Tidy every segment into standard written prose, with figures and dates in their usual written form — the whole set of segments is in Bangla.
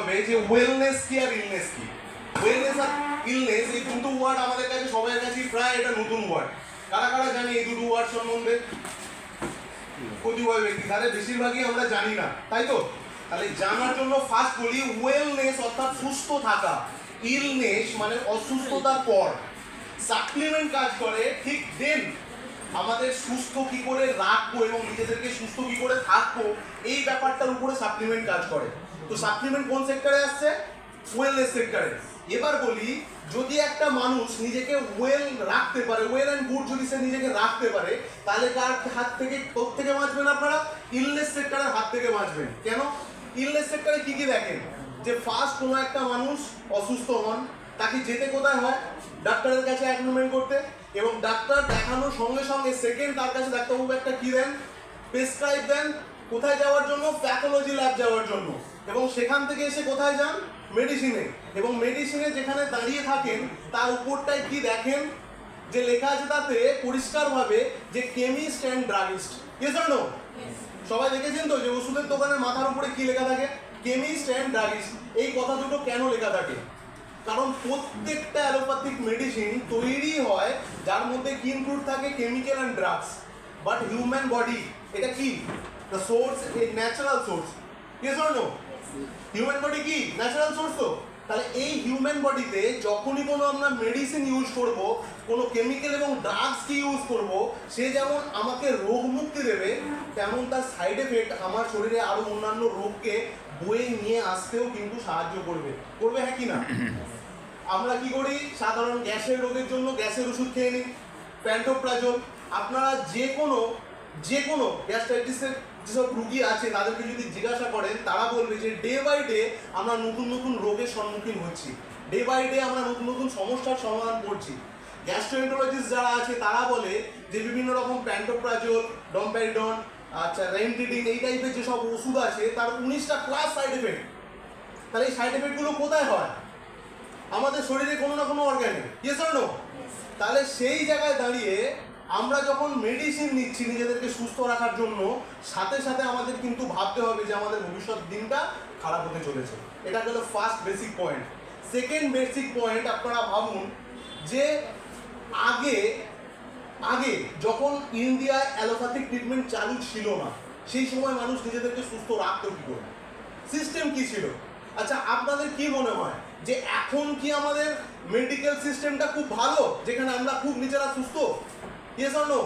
হবে যে ওয়েলনেস কি আর ইলনেস কি। ওয়েলনেস আর ইলনেস এই দুটো ওয়ার্ড আমাদের কাছে সবার কাছে প্রায় এটা নতুন ওয়ার্ড। কারা কারা জানি এই দুটো ওয়ার্ড সম্বন্ধে? প্রতিবয় ব্যক্তি, তাহলে বেশিরভাগই আমরা জানি না, তাই তো? তাহলে জানার জন্য ফার্স্ট বলি ওয়েলনেস অর্থাৎ সুস্থ থাকা, ইলনেস মানে অসুস্থতার পর। সাপ্লিমেন্ট কাজ করে ঠিক দেন আমাদের সুস্থ কি করে রাখবো এবং নিজেদেরকে সুস্থ কি করে থাকবো এই ব্যাপারটার উপরে সাপ্লিমেন্ট কাজ করে। তো সাপ্লিমেন্ট কোন সেক্টরে আসছে? ওয়েলনেস সেক্টরে। এবার বলি যদি একটা মানুষ নিজেকে ওয়েল রাখতে পারে, ওয়েল অ্যান্ড গুড যদি সে নিজেকে রাখতে পারে, তাহলে কার হাত থেকে থেকে বাঁচবেন আপনারা? ইলনেস সেক্টরের হাত থেকে বাঁচবেন। কেন? ইলনেস সেক্টরে কি কি দেখেন যে ফার্স্ট কোনো একটা মানুষ অসুস্থ হন, তাকে যেতে কোথায় হয়? ডাক্তারের কাছে অ্যাপয়েন্টমেন্ট করতে, এবং ডাক্তার দেখানোর সঙ্গে সঙ্গে সেকেন্ড তার কাছে ডাক্তারবাবু একটা কি দেন? প্রেসক্রাইব দেন। কোথায় যাওয়ার জন্য? প্যাথোলজি ল্যাব যাওয়ার জন্য। এবং সেখান থেকে এসে কোথায় যান? মেডিসিনে। এবং মেডিসিনে যেখানে দাঁড়িয়ে থাকেন তার উপরটায় কি দেখেন যে লেখা আছে তাতে পরিষ্কারভাবে যে chemist and druggist. Yes or no? সবাই দেখেছেন তো যে ওষুধের দোকানের মাথার উপরে কি লেখা থাকে? Chemist and druggist. এই কথা দুটো কেন লেখা থাকে? কারণ প্রত্যেকটা অ্যালোপ্যাথিক মেডিসিন তৈরি হয় যার মধ্যে কি ইনক্লুড থাকে? Chemical and drugs. But human body এটা কি? The source, a natural source. Yes or no? Human body কি ন্যাচারাল সোর্স? তো তাহলে এই হিউম্যান বডিতে যখনই কোনো আমরা মেডিসিন ইউজ করব, কোনো কেমিক্যাল এবং ড্রাগস কি ইউজ করব, সে যেমন আমাকে রোগ মুক্তি দেবে, তেমন তার সাইড এফেক্ট আমার শরীরে আরো অন্যান্য রোগকে বয়ে নিয়ে আসতেও কিন্তু সাহায্য করবে। করবে, হ্যাঁ কি না? আমরা কি করি? সাধারণ গ্যাসের রোগের জন্য গ্যাসের ওষুধ খেয়ে নিই, প্যান্টোপ্রাজল। আপনারা যে কোনো গ্যাস্ট্রাইটিসের যেসব রুগী আছে তাদেরকে যদি জিজ্ঞাসা করেন, তারা বলবে যে ডে বাই ডে আমরা নতুন নতুন রোগের সম্মুখীন হচ্ছি, ডে বাই ডে আমরা নতুন নতুন সমস্যার সমাধান করছি। গ্যাস্ট্রোএন্টারোলজিস্ট যারা আছে তারা বলে যে বিভিন্ন রকম প্যান্টোপ্রাজল, ডমপ্যারিডন, আচ্ছা রেমডিডিন, এই টাইপের যেসব ওষুধ আছে তার 19টা প্লাস সাইড এফেক্ট। তাহলে এই সাইড এফেক্টগুলো কোথায় হয়? আমাদের শরীরে কোনো না কোনো অর্গানে। Yes or no? তাহলে সেই জায়গায় দাঁড়িয়ে আমরা যখন মেডিসিন নিচ্ছি নিজেদেরকে সুস্থ রাখার জন্য, সাথে সাথে আমাদের কিন্তু ভাবতে হবে যে আমাদের ভবিষ্যৎ দিনটা খারাপ হতে চলেছে। এটা গেল first basic point. Second basic point, আপনারা ভাবুন যে আগে যখন ইন্ডিয়ায় অ্যালোপ্যাথিক ট্রিটমেন্ট চালু ছিল না, সেই সময় মানুষ নিজেদেরকে সুস্থ রাখতো কি করে? সিস্টেম কি ছিল? আচ্ছা আপনাদের কি মনে হয় যে এখন কি আমাদের মেডিকেল সিস্টেমটা খুব ভালো, যেখানে আমরা খুব নিজেরা সুস্থ? Yes or no?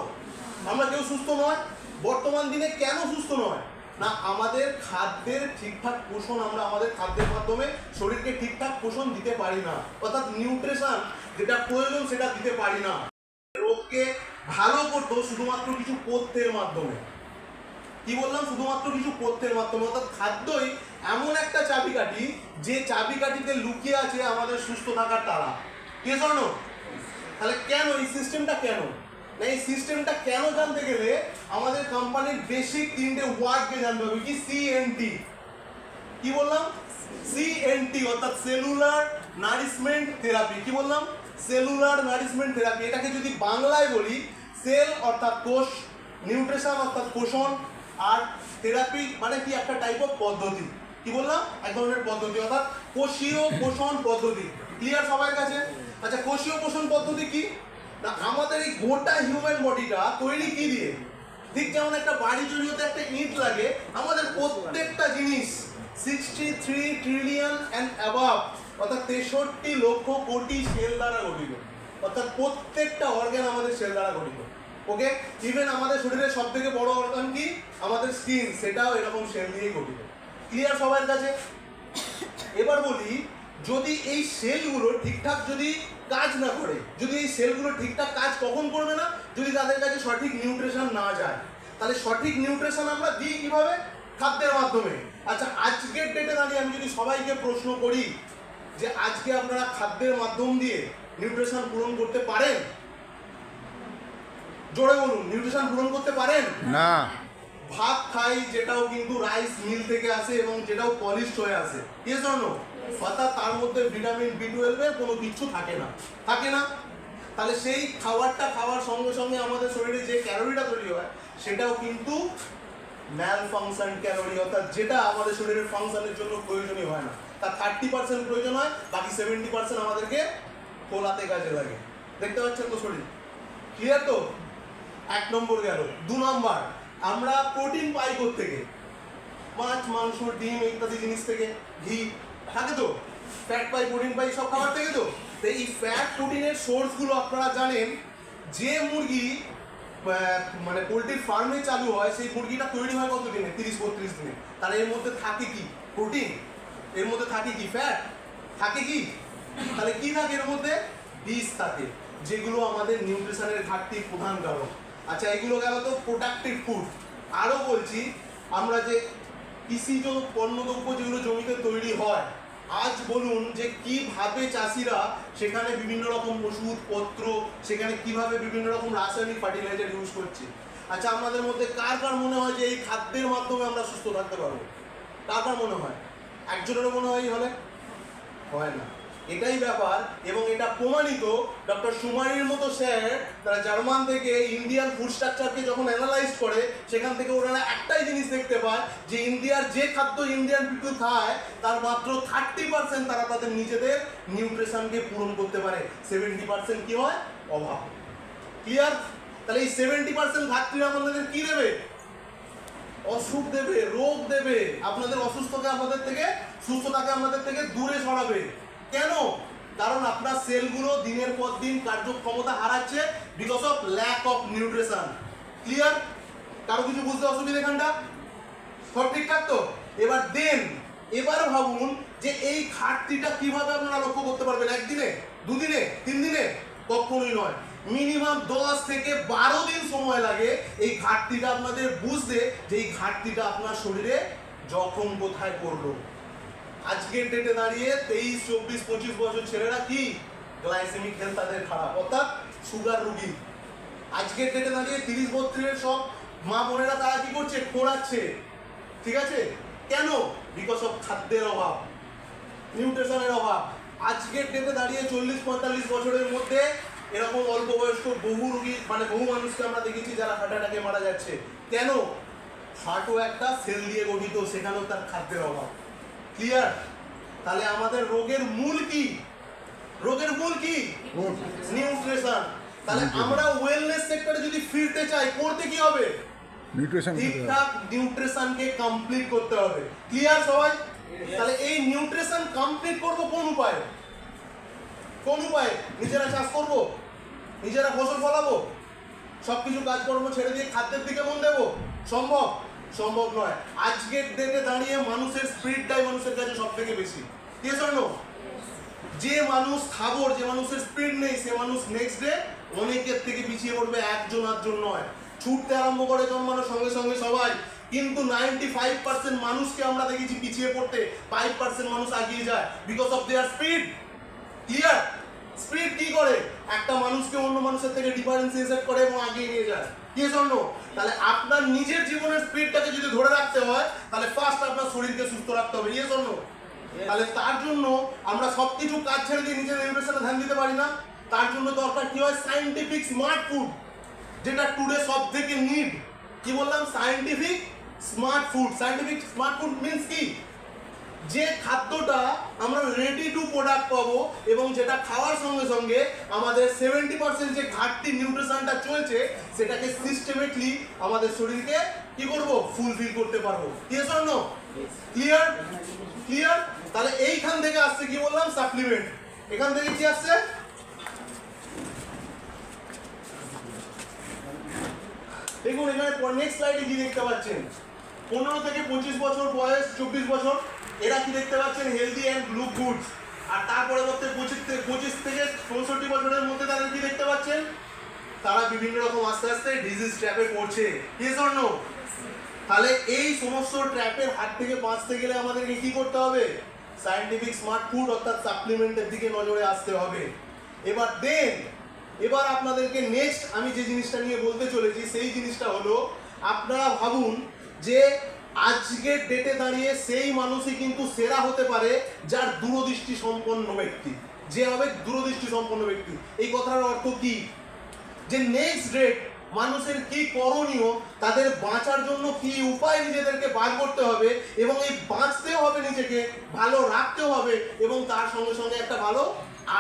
আমরা কেউ সুস্থ নয়। বর্তমান দিনে কেন সুস্থ নয়? না, আমাদের খাদ্যের ঠিকঠাক পোষণ, আমরা আমাদের খাদ্যের মাধ্যমে শরীরকে ঠিকঠাক পোষণ দিতে পারি না, অর্থাৎ নিউট্রিশন যেটা প্রয়োজন সেটা দিতে পারি না। রোগকে ভালো করতো শুধুমাত্র কিছু পথ্যের মাধ্যমে। কি বললাম? শুধুমাত্র কিছু পথ্যের মাধ্যমে। অর্থাৎ খাদ্যই এমন একটা চাবিকাঠি যে চাবিকাঠিতে লুকিয়ে আছে আমাদের সুস্থ থাকার তারা। Yes or no? তাহলে কেন এই সিস্টেমটা কেন? না, এই সিস্টেমটা কেন জানতে গেলে আমাদের কোম্পানির বেসিক 3টে ওয়ার্ডকে জানতে হবে। কি? সিএনটি। কি বললাম? সিএনটি অর্থাৎ সেলুলার নারিশমেন্ট থেরাপি। কি বললাম? Cellular nourishment therapy. এটাকে যদি বাংলায় বলি, সেল অর্থাৎ কোষ, নিউট্রিশন অর্থাৎ পোষণ, আর থেরাপি মানে কি? একটা টাইপ অফ পদ্ধতি। কি বললাম? এক ধরনের পদ্ধতি, অর্থাৎ কোষীয় পোষণ পদ্ধতি। ক্লিয়ার সবার কাছে? আচ্ছা, কোষীয় পোষণ পদ্ধতি কি? না, আমাদের এই গোটা হিউম্যান বডিটা তৈরি কি দিয়ে? ঠিক যেমন একটা বাড়ি তৈরি হতে একটা ইট লাগে, আমাদের প্রত্যেকটা জিনিস 63 ট্রিলিয়ন অ্যান্ড অ্যাবাভ, অর্থাৎ 63 লক্ষ কোটি সেল দ্বারা গঠিত। অর্থাৎ প্রত্যেকটা অর্গান আমাদের সেল দ্বারা গঠিত। ওকে, ইভেন আমাদের শরীরের সব থেকে বড় অর্গান কি? আমাদের স্কিন, সেটাও এরকম সেল দিয়েই গঠিত। ক্লিয়ার সবার কাছে? এবার বলি, যদি এই সেলগুলো ঠিকঠাক যদি কাজ না করে, যদি এই সেলগুলো ঠিকঠাক কাজ কখন করবে না? যদি তাদের কাছে সঠিক নিউট্রিশন না যায়। তাহলে সঠিক নিউট্রিশন আমরা দিই কিভাবে? খাদ্যের মাধ্যমে। আচ্ছা, আজকের ডেটে দাঁড়িয়ে আমি যদি সবাইকে প্রশ্ন করি যে আজকে আপনারা খাদ্যের মাধ্যম দিয়ে নিউট্রিশন পূরণ করতে পারেন? জোরে বলুন, নিউট্রিশন পূরণ করতে পারেন? না। ভাত খাই যেটাও কিন্তু রাইস মিল থেকে আসে এবং যেটাও পলিশড হয়ে আসে। Yes or no? অর্থাৎ তার মধ্যে ভিটামিন B12 এর কোনো কিছু থাকে না। তাহলে সেই খাবারটা খাওয়ার সঙ্গে সঙ্গে আমাদের শরীরে যে ক্যালোরিটা তৈরি হয় সেটাও কিন্তু ম্যাল ফাংশন ক্যালোরি, অর্থাৎ যেটা আমাদের শরীরের ফাংশনের জন্য প্রয়োজনীয় হয় না, তার 30% প্রয়োজন হয়, বাকি 70% আমাদেরকে ফোলাতে কাজে লাগে। দেখতে পাচ্ছেন তো শরীর ক্লিয়ার তো? 1 নম্বর গেল। 2 নম্বর, আমরা প্রোটিন পাই থেকে মাছ, মাংস, ডিম ইত্যাদি জিনিস থেকে, ঘি থাকে তো, ফ্যাট পাই, প্রোটিন পাই সব খাবার থেকে তো। এই ফ্যাট প্রোটিনের সোর্সগুলো আপনারা জানেন, যে মুরগি মানে পোলট্রির ফার্মে চালু হয় সেই মুরগিটা তৈরি হয় কত দিনে? 30-32 দিনে। তাহলে এর মধ্যে থাকে কি? প্রোটিন। এর মধ্যে থাকে কি? ফ্যাট। থাকে কি? তাহলে কি থাকে এর মধ্যে? বীজ থাকে, যেগুলো আমাদের নিউট্রিশনের ঘাটতির প্রধান কারণ। আচ্ছা, এগুলো গেল তো প্রোডাক্টিভ ফুড। আরও বলছি, আমরা যে কৃষিজ পণ্যদ্রব্য যেগুলো জমিতে তৈরি হয়, আজ বলুন যে কিভাবে চাষিরা সেখানে বিভিন্ন রকম ওষুধপত্র, সেখানে কিভাবে বিভিন্ন রকম রাসায়নিক ফার্টিলাইজার ইউজ করছে। আচ্ছা, আমাদের মধ্যে কার কার মনে হয় যে এই খাদ্যের মাধ্যমে আমরা সুস্থ থাকতে পারবো? কার কার মনে হয়? একজনেরও মনে হয় হলে হয় না। এটাই ব্যাপার, এবং এটা প্রমাণিত। ডক্টর সুমারির মতো স্যার, তারা জার্মান থেকে ইন্ডিয়ান ফুড স্ট্রাকচারকে যখন অ্যানালাইজ করে, সেখান থেকে ওনারা একটাই জিনিস দেখতে পায় যে ইন্ডিয়ার যে খাদ্য ইন্ডিয়ান পিপল খায় তার মাত্র 30% তারা তাদের নিজেদের নিউট্রিশনকে পূরণ করতে পারে, 70% কি হয়? অভাব। ক্লিয়ার? তাহলে এই 70% ঘাটতি আমাদের কি দেবে? অসুখ দেবে, রোগ দেবে, আপনাদের অসুস্থকে আমাদের থেকে, সুস্থতাকে আমাদের থেকে দূরে সরাবে। কেন? কারণ আপনার সেলগুলো দিনের পর দিন কার্যক্ষমতা হারাচ্ছে because of lack of nutrition. Clear? কারো কিছু বুঝতে অসুবিধা এখানটা? সব ঠিকঠাক তো? এবার ভাবুন যে এই ঘাটতিটা কিভাবে আপনারা লক্ষ্য করতে পারবেন? একদিনে, 2 দিনে, 3 দিনে? কখনোই নয়। মিনিমাম 10 থেকে 12 দিন সময় লাগে এই ঘাটতিটা আপনাদের বুঝতে, যে এই ঘাটতিটা আপনার শরীরে জখম কোথায় করলো। আজকের ডেটে দাঁড়িয়ে 23, 24, 25 বছর ছেলেরা কি গ্লাইসেমিক হেলথ তাদের খারাপ, অর্থাৎ সুগার রোগী। আজকের ডেটে দাঁড়িয়ে 30-32 সব মা বোনেরা তারা কি করছে? খোঁড়াচ্ছে। ঠিক আছে? কেন? বিকজ অফ খাদ্যের অভাব, নিউট্রিশনের অভাব। আজকের ডেটে দাঁড়িয়ে 40-45 বছরের মধ্যে এরকম অল্প বয়স্ক বহু রোগী, মানে বহু মানুষকে আমরা দেখেছি যারা হার্ট অ্যাটাকে মারা যাচ্ছে। কেন? হার্টও একটা সেল দিয়ে গঠিত, সেখানেও তার খাদ্যের অভাব। ক্লিয়ার? তাহলে আমাদের রোগের মূল কি? রোগের মূল কি? নিউট্রিশন। তাহলে আমরা ওয়েলনেস সেক্টরে যদি ফিরতে চাই, করতে কি হবে? ঠিকঠাক নিউট্রিশনকে কমপ্লিট করতে হবে। ক্লিয়ার সবাই? তাহলে এই নিউট্রিশন কমপ্লিট করব কোন উপায়ে? কোন উপায়ে? নিজেরা চাষ করব, নিজেরা ফসল ফলাবো, সবকিছু কাজকর্ম ছেড়ে দিয়ে খাদ্যের দিকে মন দেবো? সম্ভব? সম্ভব নয়। আজকের ডেটে দাঁড়িয়ে মানুষের স্পিডটাই মানুষের কাছে সব থেকে বেশি। কি জন্য? যে মানুষ খাবর, যে মানুষের স্পিড নেই, সে মানুষ নেক্সট ডে অনেকের থেকে পিছিয়ে পড়বে, একজন আধজন নয়। ছুটতে আরম্ভ করে জন্মানোর সঙ্গে সঙ্গে সবাই, কিন্তু 95% মানুষকে আমরা দেখেছি পিছিয়ে পড়তে, 5% মানুষ এগিয়ে যায় because of their speed. Clear? Speed কি করে? একটা মানুষকে অন্য মানুষের থেকে ডিফারেন্সিয়েট করে এবং আগিয়ে নিয়ে যায়। কি জন্য? তাহলে আপনার নিজের জীবনের স্পিডটাকে যদি ধরে রাখতে হয়, তাহলে ফার্স্ট আপনার শরীরকে সুস্থ রাখতে হবে। এই জন্য তাহলে তার জন্য আমরা সবকিছু কাজ ছেড়ে দিয়ে নিজের নিউট্রিশনে ধ্যান দিতে পারি না। তার জন্য দরকার কি হয়? সায়েন্টিফিক স্মার্ট ফুড, যেটা টুডে সব থেকে নিড। কি বললাম? Scientific smart food. Scientific smart food means কি? যে খাদ্যটা আমরা রেডি টু প্রোডাক্ট পাবো এবং যেটা খাওয়ার সঙ্গে সঙ্গে আমাদের 70% যে ঘাটতি নিউট্রিশনটা চলছে সেটাকে সিস্টেমেটিকলি আমাদের শরীরকে কি করব? ফুলফিল করতে পারবো। Yes or no? Clear? Clear? তাহলে এইখান থেকে আসছে কি বললাম? সাপ্লিমেন্ট। এখান থেকে কি আসছে? দেখুন এখানে নেক্সট স্লাইডে কি দেখতে পাচ্ছেন? 15 থেকে 25 বছর বয়স, 24 বছর, এরা কি দেখতে পাচ্ছেন? Healthy and look good. আর তারপরে মধ্যে 25 থেকে 65 বছরের মধ্যে তারা কি দেখতে পাচ্ছেন? তারা বিভিন্ন রকম আস্তে আস্তে ডিজিজ ট্র্যাপে পড়ছে। Yes or no? তাহলে এই সমস্ত ট্র্যাপের হাত থেকে বাঁচতে গেলে আমাদেরকে কি করতে হবে? সায়েন্টিফিক স্মার্ট ফুড অর্থাৎ সাপ্লিমেন্টের দিকে নজরে আসতে হবে। এবার আপনাদেরকে নেক্সট আমি যে জিনিসটা নিয়ে বলতে চলেছি সেই জিনিসটা হলো, আপনারা ভাবুন যে আজকের ডেটে দাঁড়িয়ে সেই মানুষই কিন্তু সেরা হতে পারে যার দূরদৃষ্টি সম্পন্ন ব্যক্তি। যে হবে দূরদৃষ্টি সম্পন্ন ব্যক্তি। এই কথাটার অর্থ কি? যে নেক্সট ডেট মানুষের কি করণীয়, তাদের বাঁচার জন্য কি উপায় নিজেদেরকে বার করতে হবে, এবং এই বাঁচতেও হবে, নিজেকে ভালো রাখতেও হবে, এবং তার সঙ্গে সঙ্গে একটা ভালো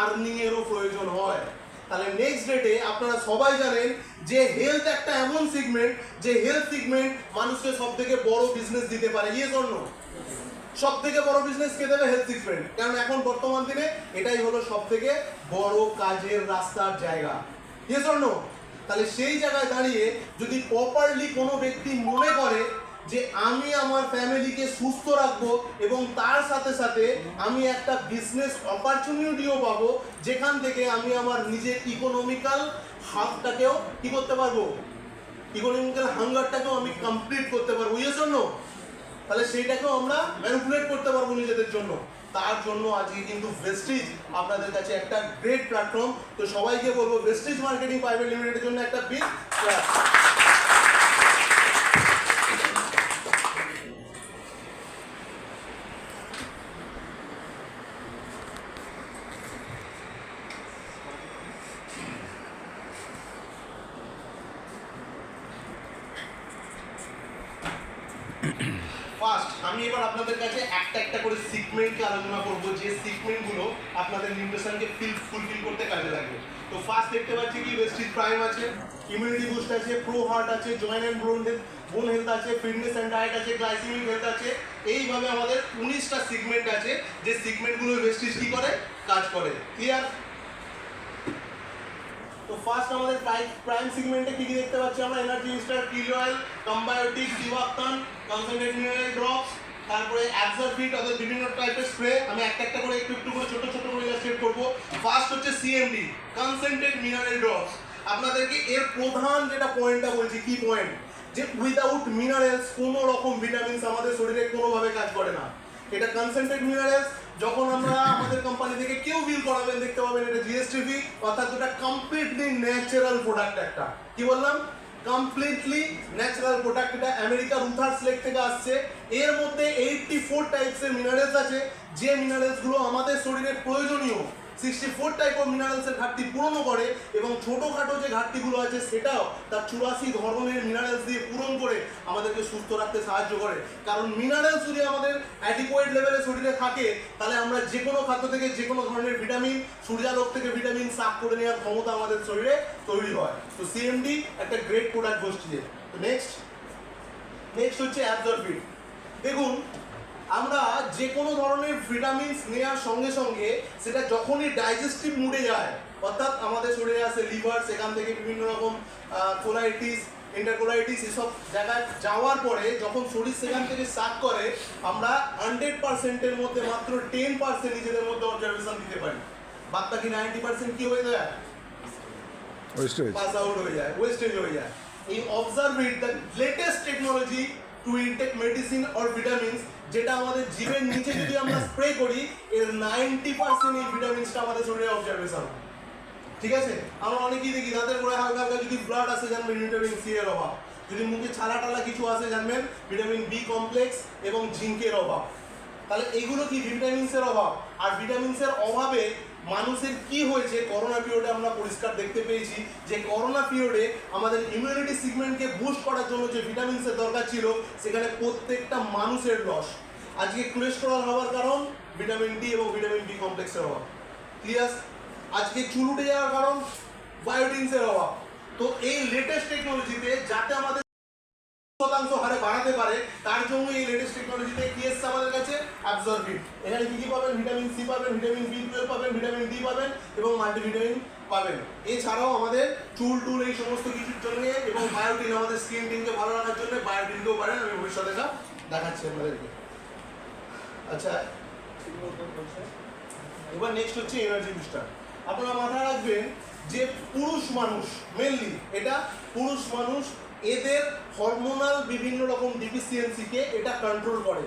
আর্নিং এরও প্রয়োজন হয়। তাহলে নেক্সট ডেটে আপনারা সবাই জানেন যে হেলথ একটা এমন সেগমেন্ট, যে হেলথ সেগমেন্ট মানুষকে সব থেকে বড় বিজনেস দিতে পারে। Yes or no? সব থেকে বড় বিজনেস কে দেবে? Health segment. কারণ এখন বর্তমান দিনে এটাই হলো সব থেকে বড় কাজের রাস্তার জায়গা। Yes or no? তাহলে সেই জায়গায় দাঁড়িয়ে যদি প্রপারলি কোনো ব্যক্তি মনে করে যে আমি আমার ফ্যামিলিকে সুস্থ রাখবো এবং তার সাথে সাথে আমি একটা বিজনেস অপরচুনিটিও পাবো, যেখান থেকে আমি আমার নিজের ইকোনমিক্যাল হাবটাকেও কি করতে পারবো, ইকোনমিক্যাল হাঙ্গারটাকেও আমি কমপ্লিট করতে পারবো। Yes or no? তাহলে সেইটাকেও আমরা ম্যানিপুলেট করতে পারবো নিজেদের জন্য। তার জন্য আজকে কিন্তু ভেস্টিজ আপনাদের কাছে একটা গ্রেট প্ল্যাটফর্ম। তো সবাইকে বলবো ভেস্টিজ মার্কেটিং প্রাইভেট লিমিটেডের জন্য একটা বিগ ফার্স্ট আমি এবার আপনাদের কাছে একটা একটা করে সিগমেন্টকে আলোচনা করবো, যে সিগমেন্টগুলো আপনাদের নিউট্রিশনকে ফুলফিল করতে কাজে লাগবে। তো ফার্স্ট দেখতে পাচ্ছি কি ভেস্টিজ প্রাইম আছে, ইমিউনিটি বুস্ট আছে, প্রো হার্ট আছে, জয়েন্ট অ্যান্ড বোন হেলথ আছে, ফিটনেস অ্যান্ড ডায়েট আছে, গ্লাইসেমিক হেলথ আছে। এইভাবে আমাদের 19টা সিগমেন্ট আছে, যে সিগমেন্টগুলো ভেস্টিজ কি করে, কাজ করে। ক্লিয়ার? তো ফার্স্ট আমাদের প্রাইম সেগমেন্টে কি কি দেখতে পাচ্ছি আমরা? এনার্জি স্টার, কিল অয়েল, কম্বায়োটিক, দিওয়াক্তান, কনসেন্ট্রেট মিনারেল ড্রপস, তারপরে অ্যাবজর্বিট, অর্থাৎ বিভিন্ন টাইপের স্প্রে। আমি একটা একটা করে একটু একটু করে ছোট ছোট করে ইলাস্ট্রেট করব। ফার্স্ট হচ্ছে সিএমডি, কনসেন্ট্রেট মিনারেল ড্রপস। আপনাদেরকে এর প্রধান যেটা পয়েন্টটা বলছি, কি পয়েন্ট, যে উইদাউট মিনারেলস কোনো রকম ভিটামিনস আমাদের শরীরে কোনোভাবে কাজ করে না। এটা কনসেন্ট্রেট মিনারেলস। যখন আমরা আমাদের কোম্পানি থেকে কেউ বিল করাবেন দেখতে পাবেন এটা জিএসটিভি, অর্থাৎ এটা কমপ্লিটলি ন্যাচারাল প্রোডাক্ট। একটা কি বললাম? Completely natural product. এটা আমেরিকার রুথার্স লেক থেকে আসছে। এর মধ্যে 84 টাইপসের মিনারেলস আছে, যে মিনারেলসগুলো আমাদের শরীরে প্রয়োজনীয় 64 টাইপ অফ মিনারেলসের ঘাটতি পূরণ করে, এবং ছোটোখাটো যে ঘাটতিগুলো আছে সেটাও তার 84 ধরনের মিনারেলস দিয়ে পূরণ করে আমাদেরকে সুস্থ রাখতে সাহায্য করে। কারণ মিনারেলস যদি আমাদের অ্যাডিকুয়েট লেভেলে শরীরে থাকে, তাহলে আমরা যে কোনো খাদ্য থেকে যে কোনো ধরনের ভিটামিন, সূর্যালোক থেকে ভিটামিন সাফ করে নেওয়ার ক্ষমতা আমাদের শরীরে তৈরি হয়। তো সিএমডি একটা গ্রেট প্রোডাক্ট গোষ্ঠী। তো নেক্সট হচ্ছে অ্যাবজর্বিট। দেখুন, আমরা যে কোনো ধরনের ভিটামিনস নেওয়ার সঙ্গে সঙ্গে সেটা যখনই ডাইজেস্টিভ মুডে যায়, অর্থাৎ আমাদের শরীরে আসে লিভার, সেখান থেকে বিভিন্ন রকম কোলাইটিস, ইন্টারকোলাইটিস, এসব জায়গায় যাওয়ার পরে যখন শরীর সেখান থেকে সাক করে, আমরা 100%-এর মধ্যে মাত্র 10% নিজেদের মধ্যে অবজারভেশন দিতে পারি। বাদ বাকি 90% কি হয়ে যায়? পাস আউট হয়ে যায়, ওয়েস্টেজ হয়ে যায়। এই observe it the latest technology to intake medicine or vitamins, যেটা আমাদের জীবের নিচে যদি আমরা স্প্রে করি, এর 90% এই ভিটামিনসটা আমাদের শরীরে অবজারভেশন হয়। ঠিক আছে? আমরা অনেকেই দেখি দাঁতের গোড়ায় হালকা হালকা যদি ব্লাড আসে, জানবেন ভিটামিন সি এর অভাব। যদি মুখে ছালা টালা কিছু আসে, জানবেন ভিটামিন বি কমপ্লেক্স এবং জিঙ্কের অভাব। তাহলে এইগুলো কি? ভিটামিনসের অভাব। আর ভিটামিনসের অভাবে মানুষের কি হয়েছে, করোনা পিরিয়ডে আমরা পরিষ্কার দেখতে পেয়েছি যে করোনা পিরিয়ডে আমাদের ইমিউনিটি সিগমেন্টকে বুস্ট করার জন্য যে ভিটামিনসের দরকার ছিল, সেখানে প্রত্যেকটা মানুষের লস। আজকে কোলেস্টেরল হওয়ার কারণ ভিটামিন ডি এবং ভিটামিন বি কমপ্লেক্সের অভাব। ক্লিয়ার? আজকে চুল উঠে যাওয়ার কারণ বায়োটিনসের অভাব। তো এই লেটেস্ট টেকনোলজিতে যাতে আমাদের শতাংশ হারে বাড়াতে পারে, তার জন্য এই লেটেস্ট টেকনোলজিতে কি এসছে আমাদের কাছে? অ্যাবজর্বিট। এখানে কি কি পাবেন? ভিটামিন সি পাবেন, ভিটামিন বি12 পাবেন, ভিটামিন ডি পাবেন এবং মাল্টিভিটামিন পাবেন। এছাড়াও আমাদের চুল টুল এই সমস্ত কিছুর জন্য, এবং বায়োটিন আমাদের স্কিন টিনকে ভালো রাখার জন্য বায়োটিনকেও পারেন। আমি ভবিষ্যতে দেখাচ্ছি আপনাদেরকে। আচ্ছা, এবার নেক্সট হচ্ছে এনার্জি বুস্টার। আপনারা মাথায় রাখবেন যে পুরুষ মানুষ, মেনলি এটা পুরুষ মানুষ, এদের হরমোনাল বিভিন্ন রকম ডিফিসিয়েন্সিকে এটা কন্ট্রোল করে।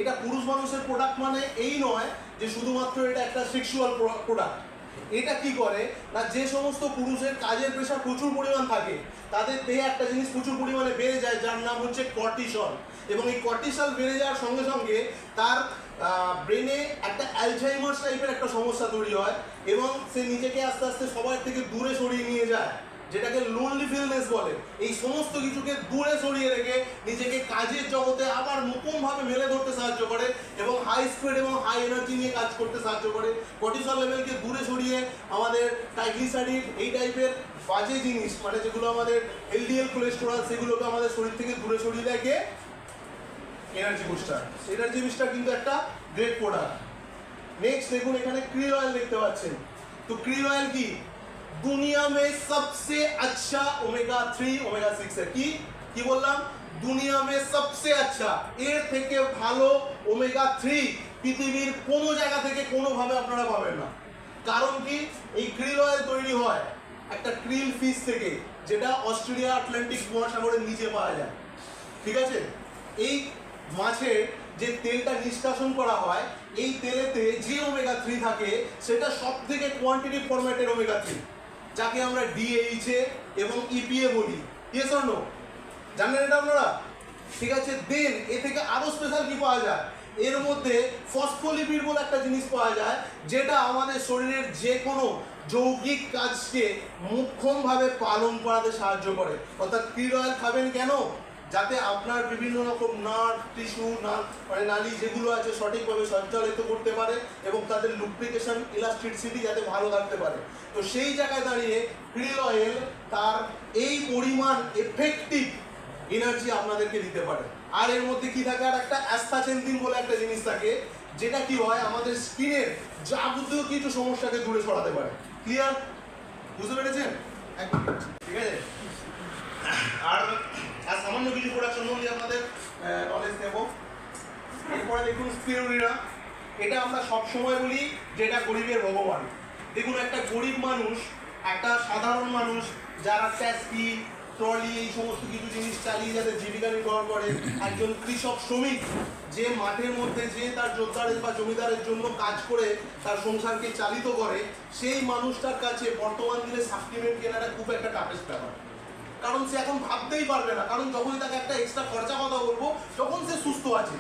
এটা পুরুষ মানুষের প্রোডাক্ট মানে এই নয় যে শুধুমাত্র এটা একটা সেক্সুয়াল প্রোডাক্ট। এটা কি করে না, যে সমস্ত পুরুষের কাজের প্রেশার প্রচুর পরিমাণ থাকে, তাদের দেহে একটা জিনিস প্রচুর পরিমাণে বেড়ে যায়, যার নাম হচ্ছে কর্টিসল। এবং এই কর্টিসল বেড়ে যাওয়ার সঙ্গে সঙ্গে তার ব্রেনে একটা অ্যালঝাইমার্স টাইপের একটা সমস্যা তৈরি হয়, এবং সে নিজেকে আস্তে আস্তে সবার থেকে দূরে সরিয়ে নিয়ে যায়। যেটাকে লোনলি ফিলনেস বলে, এই সমস্ত কিছুকে দূরে সরিয়ে রেখে নিজেকে কাজের জগতে আবার নতুনভাবে মেলে ধরতে সাহায্য করে এবং হাই স্পিড এবং হাই এনার্জি নিয়ে কাজ করতে সাহায্য করে। কর্টিসল লেভেলকে দূরে সরিয়ে আমাদের ট্রাইগ্লিসারিড এই টাইপের বাজে জিনিস, মানে যেগুলো আমাদের এলডিএল কোলেস্টেরল, সেগুলোকে আমাদের শরীর থেকে দূরে সরিয়ে দেয় কে? Energy booster. এনার্জি বুস্টার কিন্তু একটা গ্রেট প্রোডাক্ট। नेक्स्ट देखो এখানে krill oil দেখতে পাচ্ছেন। तो krill oil की दुनिया में सबसे अच्छा ओमेगा 3 ओमेगा 6 है কি বললাম? দুনিয়া में सबसे अच्छा, এর থেকে ভালো ওমেগা 3 পৃথিবীর কোনো জায়গা থেকে কোনোভাবে আপনারা পাবেন না। কারণ কি? এই krill oil তৈরি হয় একটা krill ফিশ থেকে, যেটা অস্ট্রেলিয়া আটলান্টিক মহাসাগরের নিচে পাওয়া যায়। ঠিক আছে? এই মাছের যে তেলটা নিষ্কাশন করা হয়, এই তেলেতে যে ওমেগা 3 থাকে সেটা সবথেকে কোয়ান্টিটি ফরম্যাটের ওমেগা 3, যাকে আমরা ডিএইচএ এবং ইপিএ বলি। Yes or no? জানেন এটা আপনারা? ঠিক আছে, দেন এ থেকে আরো স্পেশাল কি পাওয়া যায়? এর মধ্যে ফসফোলিপিড বলে একটা জিনিস পাওয়া যায়, যেটা আমাদের শরীরের যে কোনো যৌগিক কাজকে মোক্ষমভাবে পালন করাতে সাহায্য করে। অর্থাৎ krill oil খাবেন কেন? যাতে আপনার বিভিন্ন রকম নার্ভ টিস্যু মানে নালী যেগুলো আছে সঠিকভাবে সঞ্চালিত করতে পারে এবং তাদের লুব্রিকেশন ইলাস্টিসিটি যাতে ভালো থাকতে পারে। তো সেই জায়গায় দাঁড়িয়ে krill oil তার এই পরিমাণ এফেক্টিভ এনার্জি আপনাদেরকে দিতে পারে। আর এর মধ্যে কি থাকে? আর একটা অ্যাস্থাচেন্থিন বলে একটা জিনিস থাকে, যেটা কি হয় আমাদের স্কিনের যাবতীয় কিছু সমস্যাকে দূরে সরাতে পারে। ক্লিয়ার? বুঝতে পেরেছেন? একদম ঠিক আছে। আর সামান্য কিছু প্রোডাকশন সম্বন্ধে আপনাদের নলেজ দেব। এরপরে দেখুন স্পিরুলিনা। এটা আমরা সবসময় বলি যেটা গরিবের ভগবান। দেখুন একটা গরিব মানুষ, একটা সাধারণ মানুষ যারা ট্যাক্সি ট্রলি এই সমস্ত কিছু জিনিস চালিয়ে যাতে জীবিকা নির্বাহ করে, একজন কৃষক শ্রমিক যে মাঠের মধ্যে যে তার জোরদারের বা জমিদারের জন্য কাজ করে তার সংসারকে চালিত করে, সেই মানুষটার কাছে বর্তমান দিনে সাপ্লিমেন্ট কেনাটা খুব একটা টাফেস্ট ব্যাপার। কারণ সে এখন ভাবতেই পারবে না, কারণ যখনই তাকে একটা এক্সট্রা খরচা কথা বলবো যখন সে সুস্থ আছে,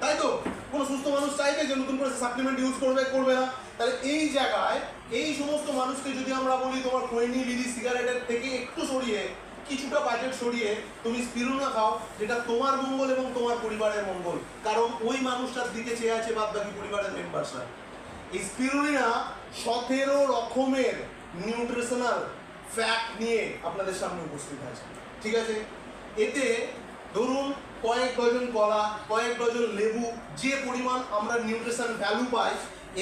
তাই তো? কোনো সুস্থ মানুষ চাইবে যে নতুন করে সাপ্লিমেন্ট ইউজ করবে না। তাহলে এই জায়গায় এই সমস্ত মানুষকে যদি আমরা বলি তোমার খৈনি বিড়ি সিগারেটের থেকে একটু সরিয়ে, কিছুটা বাজেট সরিয়ে তুমি স্পিরুলিনা খাও, যেটা তোমার মঙ্গল এবং তোমার পরিবারের মঙ্গল। কারণ ওই মানুষটার দিকে চেয়ে আছে বাদ বাকি পরিবারের মেম্বারসরা। এই স্পিরুলিনা 17 রকমের নিউট্রিশনাল ফ্যাক্ট নিয়ে আপনাদের সামনে উপস্থিত আছে। ঠিক আছে? এতে ধরুন কয়েক ডজন কলা, কয়েক ডজন লেবু, যে পরিমাণ আমরা নিউট্রিশন ভ্যালু পাই,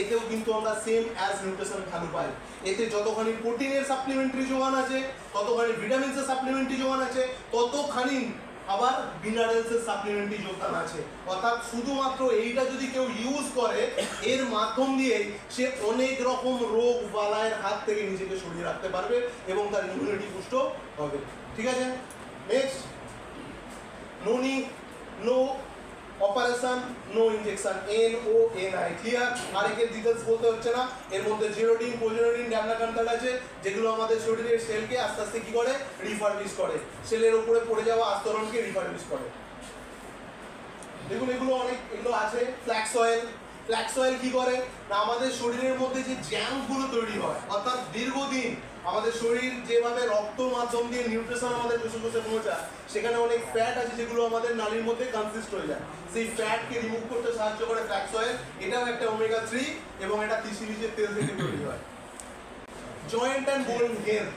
এতেও কিন্তু আমরা সেম অ্যাজ নিউট্রিশন ভ্যালু পাই। এতে যতখানি প্রোটিনের সাপ্লিমেন্টারি যোগান আছে, ততখানি ভিটামিনসের সাপ্লিমেন্টারি যোগান আছে, ততখানি আবার মিনারেলসের সাপ্লিমেন্টারি যোগদান আছে। অর্থাৎ শুধুমাত্র এইটা যদি কেউ ইউজ করে, এর মাধ্যম দিয়ে সে অনেক রকম রোগ বালায়ের হাত থেকে নিজেকে সরিয়ে রাখতে পারবে এবং তার ইমিউনিটি পুষ্ট হবে। ঠিক আছে? Next, no operation no injection, NONI। Clear? আর এর ডিটেলস বলতে হচ্ছে না। এর মধ্যে জিরোডিন, পোজিনোডিন, ড্যামনাকান্থাল আছে, যেগুলো আমাদের শরীরের সেলকে আস্তে আস্তে কি করে? রিফারবিশ করে, সেলের উপরে পড়ে যাওয়া আস্তরণকে রিফারবিশ করে। দেখুন এগুলো আছে। ফ্ল্যাক্স অয়েল কি করে না, আমাদের শরীরের মধ্যে যে জ্যামগুলো তৈরি হয়, অর্থাৎ দীর্ঘদিন আমাদের শরীর যেভাবে রক্ত মাধ্যম দিয়ে নিউট্রিশন আমাদের কোষে পৌঁছায়, সেখানে অনেক ফ্যাট আছে যেগুলো আমাদের নালীর মধ্যে কনসিস্ট হয়ে যায়। সেই ফ্যাটকে রিমুভ করতে সাহায্য করে ফ্ল্যাক্স অয়েল। এটাও একটা ওমেগা 3 এবং এটা তিসি বীজের তেল থেকে তৈরি হয়। জয়েন্ট অ্যান্ড বোন হেলথ।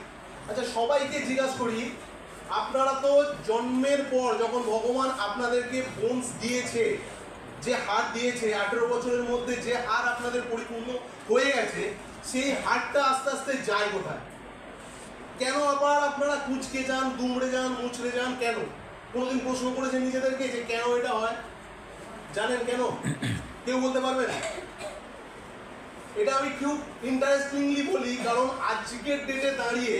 আচ্ছা, সবাইকে জিজ্ঞাসা করি, আপনারা তো জন্মের পর যখন ভগবান আপনাদেরকে বোনস দিয়েছে, যে হাড় দিয়েছে, 18 বছরের মধ্যে যে হাড় আপনাদের পরিপূর্ণ হয়ে গেছে, সেই হাড়টা আস্তে আস্তে যায় কোথায়? কেন আবার আপনারা কুচকে যান, দুমড়ে যান, মুচড়ে যান? কেন? কোনোদিন প্রশ্ন করেছেন নিজেদেরকে যে কেন এটা হয়? জানেন কেন? কেউ বলতে পারবেন? এটা আমি খুব ইন্টারেস্টিংলি বলি, কারণ আজকের ডেটে দাঁড়িয়ে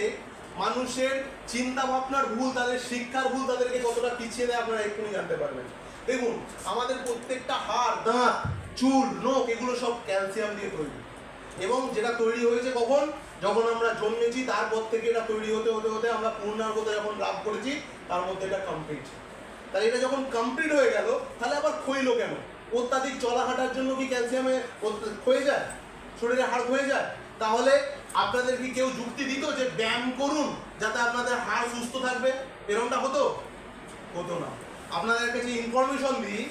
মানুষের চিন্তা ভাবনার ভুল, তাদের শিক্ষার ভুল তাদেরকে কতটা পিছিয়ে দেয় আপনারা এক্ষুনি জানতে পারবেন। দেখুন, আমাদের প্রত্যেকটা হাড়, দাঁত, চুল, নখ, এগুলো সব ক্যালসিয়াম দিয়ে তৈরি, এবং যেটা তৈরি হয়েছে কখন? যখন আমরা জন্মেছি, তারপর থেকে এটা তৈরি হতে হতে হতে আমরা পূর্ণাঙ্গতা যখন লাভ করেছি, তার মধ্যে এটা কমপ্লিট। তাহলে এটা যখন কমপ্লিট হয়ে গেল, তাহলে আবার ক্ষয়লো কেন? অত্যাধিক চলা হাঁটার জন্য কি ক্যালসিয়ামে ক্ষয়ে যায়? শরীরে হাড় ক্ষয়ে যায়? তাহলে আপনাদের কি কেউ যুক্তি দিত যে ব্যায়াম করুন যাতে আপনাদের হাড় সুস্থ থাকবে? এরকমটা হতো? হতো না। আপনাদের কাছে ইনফরমেশন দিই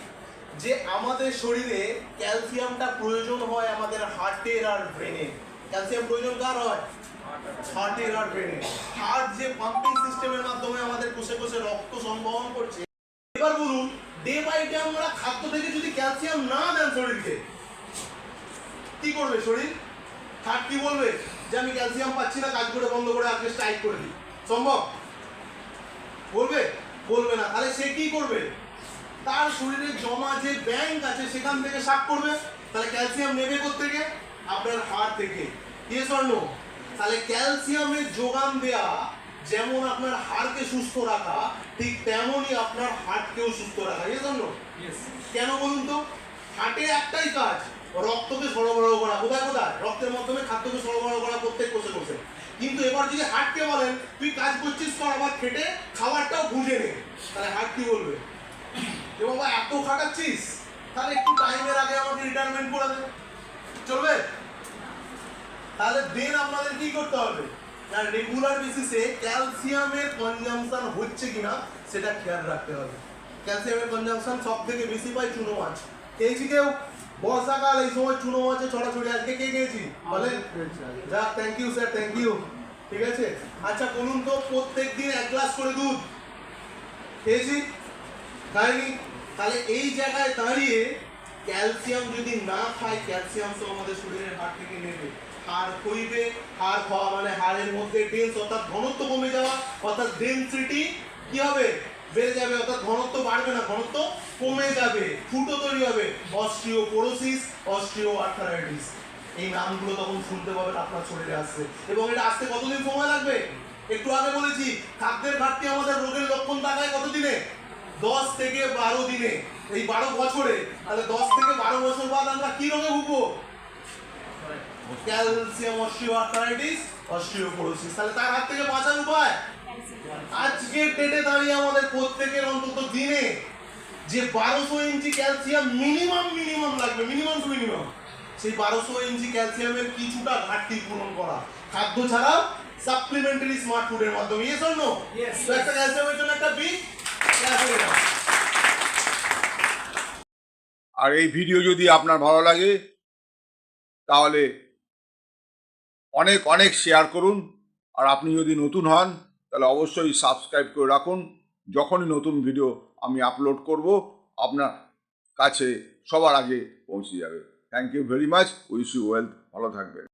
যে আমাদের শরীরে ক্যালসিয়ামটা প্রয়োজন হয় আমাদের হার্টের আর ব্রেনে। ক্যালসিয়াম প্রয়োজন কার হয়? হার্টের আর ব্রেনে। হার্ট যে পাম্পিং সিস্টেমের মাধ্যমে আমাদের কোষে কোষে রক্ত সংবহন করছে। এবার বলুন, ডে বাই ডে আমরা খাদ্য থেকে যদি ক্যালসিয়াম না দেন শরীরকে, কি করবে শরীর? হার্ট কি বলবে যে আমি ক্যালসিয়াম পাচ্ছি না, কাজ করে বন্ধ করে আজকে স্ট্রাইক করে দিই? সম্ভব? বলবে? বলবে না। তাহলে সে কি করবে? তার শরীরে জমা যে ব্যাংক আছে সেখান থেকে সাক করবে। তাহলে ক্যালসিয়াম নেবে কোত্থেকে? আপনার হাড় থেকে। Yes or no? তাহলে ক্যালসিয়ামের যোগান দেয়া যেমন আপনার হাড়কে সুস্থ রাখা, ঠিক তেমনই আপনার হার্টকেও সুস্থ রাখা। Yes or no? কেন বলুন তো? হার্টে একটাই কাজ, রক্তকে সরবরাহ করা। কোথায় কোথায়? রক্তের মাধ্যমে খাদ্যকে সরবরাহ করা প্রত্যেক কোষে কোষে। কিন্তু এবার যদি হার্টকে বলেন তুই কাজ করছিস কর, আবার খেটে খাবারটাও বুঝে নে, তাহলে হার্ট কি বলবে? যে বাবা এত খাটাচ্ছিস, তাহলে একটু টাইমের আগে আমাকে রিটায়ারমেন্ট করে দে, চলবে? তাহলে দেন আপনাদের কি করতে হবে না, রেগুলার বেসিসে ক্যালসিয়ামের কনজাম্পশন হচ্ছে কিনা সেটা খেয়াল রাখতে হবে। ক্যালসিয়ামের কনজাম্পশন সব থেকে বেশি পাই চুনো মাছ। খেয়েছি কেউ? বর্ষাকাল এই সময় চুনো মাছের ছড়াছড়ি। আজকে কে খেয়েছি বলেন? যাক, thank you sir, thank you. ঠিক আছে, আচ্ছা বলুন তো, প্রত্যেক দিন 1 গ্লাস করে দুধ খেয়েছি? খাইনি? তাহলে এই জায়গায় দাঁড়িয়ে ক্যালসিয়াম যদি না খায়, ক্যালসিয়াম তো আমাদের শরীরের হাড় থেকে নেবে, হাড় ক্ষইবে। হাড় খাওয়া মানে হাড়ের মধ্যে ডেন্স অর্থাৎ ঘনত্ব কমে যাওয়া, অর্থাৎ ডেন্সিটি কি হবে? বেড়ে যাবে, অর্থাৎ ঘনত্ব বাড়বে না, ঘনত্ব কমে যাবে, ফুটো তৈরি হবে, অস্টিওপোরোসিস, অস্টিওআর্থারাইটিস। এই নামগুলো তখন শুনতে পাবেন আপনার শরীরে আসছে। এবং এটা আসতে কতদিন সময় লাগবে? একটু আগে বলেছি, খাদ্যের ঘাটতি আমাদের রোগের লক্ষণ দেখায় কতদিনে? 10 থেকে 12 দিনে, এই 12 বছরে। তাহলে 10 থেকে 12 বছর বাদ আমরা কি রোগে ভুগবো? Calcium osteoarthritis, osteoporosis. তাহলে তার হাত থেকে বাঁচার উপায়? আজকে ডেটে দাঁড়িয়ে আমাদের প্রত্যেকের অন্তত দিনে যে 1200 ইঞ্চি ক্যালসিয়াম মিনিমাম লাগবে, মিনিমাম টু মিনিমাম, সেই 1200 ইঞ্চি ক্যালসিয়ামের কিছুটা ঘাটতি পূরণ করা খাদ্য ছাড়াও সাপ্লিমেন্টারি স্মার্ট ফুডের মাধ্যমে। Yes or no? তো একটা ক্যালসিয়ামের জন্য একটা বিগ আর এই ভিডিও যদি আপনার ভালো লাগে তাহলে অনেক অনেক শেয়ার করুন। আর আপনি যদি নতুন হন তাহলে অবশ্যই সাবস্ক্রাইব করে রাখুন। যখনই নতুন ভিডিও আমি আপলোড করব আপনার কাছে সবার আগে পৌঁছে যাবে। Thank you very much. Wish you wealth. ভালো থাকবেন।